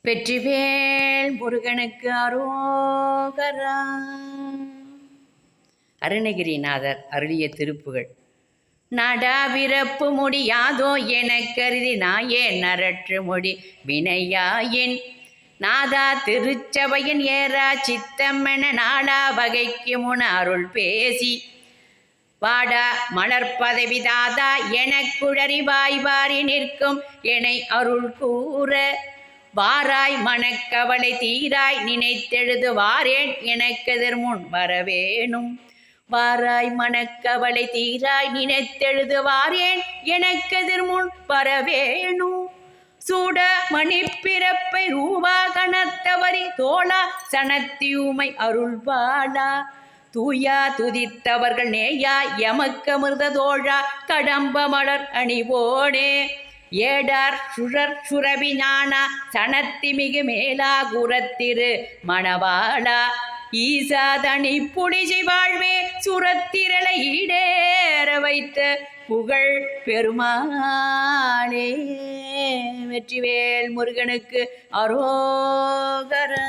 வெற்றிவேல் முருகனுக்கு அரோகரா. அருணகிரிநாதர் அருளிய திருப்புகழ். நடாவிறப்பு முடியாதோ எனக்கருதி நாயே நரற்று முடி வினையாயின் நாதா திருச்சபையின் ஏறா சித்தமென நாடா வகைக்கு முன் அருள் பேசி வாடா மலர்பதவி தாதா எனக்குழறி வாய்வாரி நிற்கும் எனை அருள் கூற வாராய் மனக்கவலை தீராய் நினைத்தெழுது வாரேன் எனக்கெதிர் முன் வரவேணும். வாராய் மனக்கவலை தீராய் நினைத்தெழுது வாரேன் எனக்கெதிர் முன் வரவேணும். சூட மணிப்பிறப்பை ரூபா கணத்தவரி தோளா சனத்தியுமை அருள்வாளா தூயா துதித்தவர்கள் நேயா எமக்கமிர்த தோழா கடம்ப மலர் அணிவோனே. ஏடார் சுழற் சுரபி ஞானா சனத்தி மிகு மேலா குரத்திரு மணவாளா ஈசாதனி புடிஜி வாழ்வே சுரத்திரளை ஈடேற வைத்த புகழ் பெருமாளே. வெற்றிவேல் முருகனுக்கு அரோகரா.